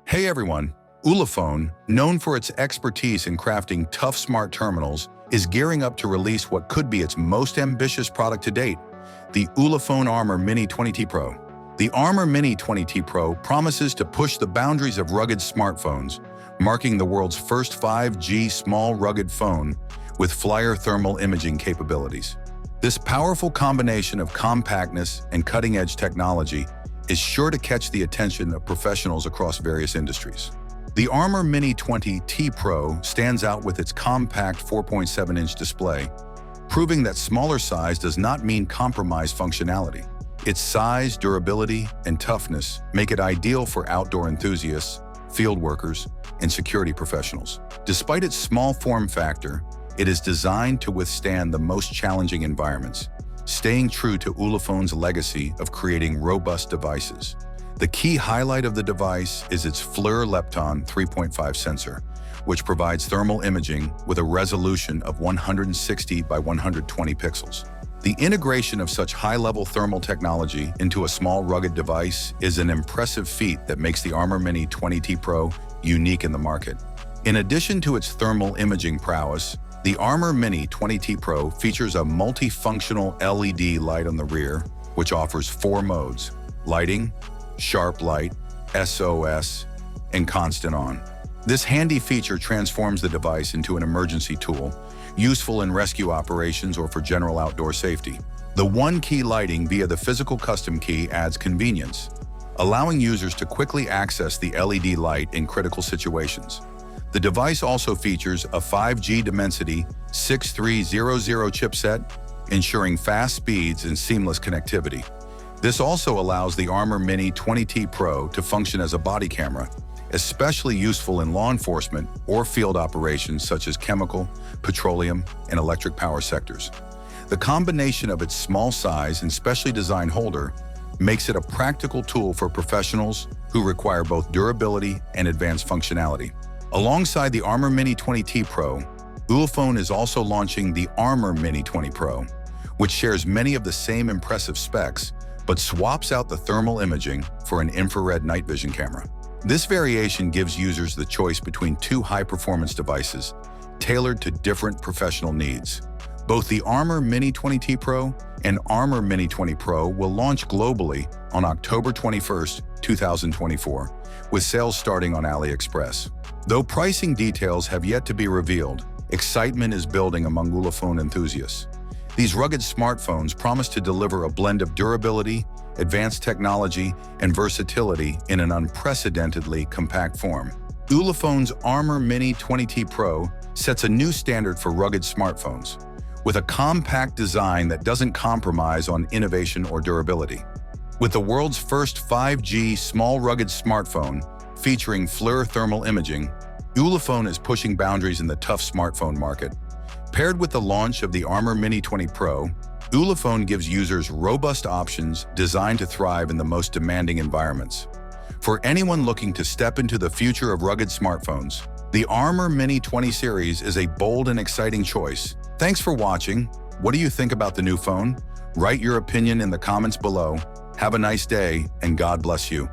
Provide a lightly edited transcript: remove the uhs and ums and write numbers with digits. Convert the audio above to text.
Hey everyone, Ulefone, known for its expertise in crafting tough smart terminals, is gearing up to release what could be its most ambitious product to date, the Ulefone Armor Mini 20T Pro. The Armor Mini 20T Pro promises to push the boundaries of rugged smartphones, marking the world's first 5G small rugged phone with flyer thermal imaging capabilities. This powerful combination of compactness and cutting-edge technology is sure to catch the attention of professionals across various industries. The Armor Mini 20T Pro stands out with its compact 4.7-inch display, proving that smaller size does not mean compromised functionality. Its size, durability, and toughness make it ideal for outdoor enthusiasts, field workers, and security professionals. Despite its small form factor, it is designed to withstand the most challenging environments, staying true to Ulefone's legacy of creating robust devices. The key highlight of the device is its FLIR Lepton 3.5 sensor, which provides thermal imaging with a resolution of 160 by 120 pixels. The integration of such high-level thermal technology into a small rugged device is an impressive feat that makes the Armor Mini 20T Pro unique in the market. In addition to its thermal imaging prowess, the Armor Mini 20T Pro features a multifunctional LED light on the rear, which offers 4 modes: lighting, sharp light, SOS, and constant on. This handy feature transforms the device into an emergency tool, useful in rescue operations or for general outdoor safety. The one-key lighting via the physical custom key adds convenience, allowing users to quickly access the LED light in critical situations. The device also features a 5G Dimensity 6300 chipset, ensuring fast speeds and seamless connectivity. This also allows the Armor Mini 20T Pro to function as a body camera, especially useful in law enforcement or field operations such as chemical, petroleum, and electric power sectors. The combination of its small size and specially designed holder makes it a practical tool for professionals who require both durability and advanced functionality. Alongside the Armor Mini 20T Pro, Ulefone is also launching the Armor Mini 20 Pro, which shares many of the same impressive specs, but swaps out the thermal imaging for an infrared night vision camera. This variation gives users the choice between 2 high-performance devices, tailored to different professional needs. Both the Armor Mini 20T Pro and Armor Mini 20 Pro will launch globally on October 21, 2024, with sales starting on AliExpress. Though pricing details have yet to be revealed, excitement is building among Ulefone enthusiasts. These rugged smartphones promise to deliver a blend of durability, advanced technology, and versatility in an unprecedentedly compact form. Ulefone's Armor Mini 20T Pro sets a new standard for rugged smartphones, with a compact design that doesn't compromise on innovation or durability. With the world's first 5G small rugged smartphone featuring FLIR thermal imaging, Ulefone is pushing boundaries in the tough smartphone market. Paired with the launch of the Armor Mini 20 Pro, Ulefone gives users robust options designed to thrive in the most demanding environments. For anyone looking to step into the future of rugged smartphones, the Armor Mini 20 series is a bold and exciting choice. Thanks for watching. What do you think about the new phone? Write your opinion in the comments below. Have a nice day, and God bless you.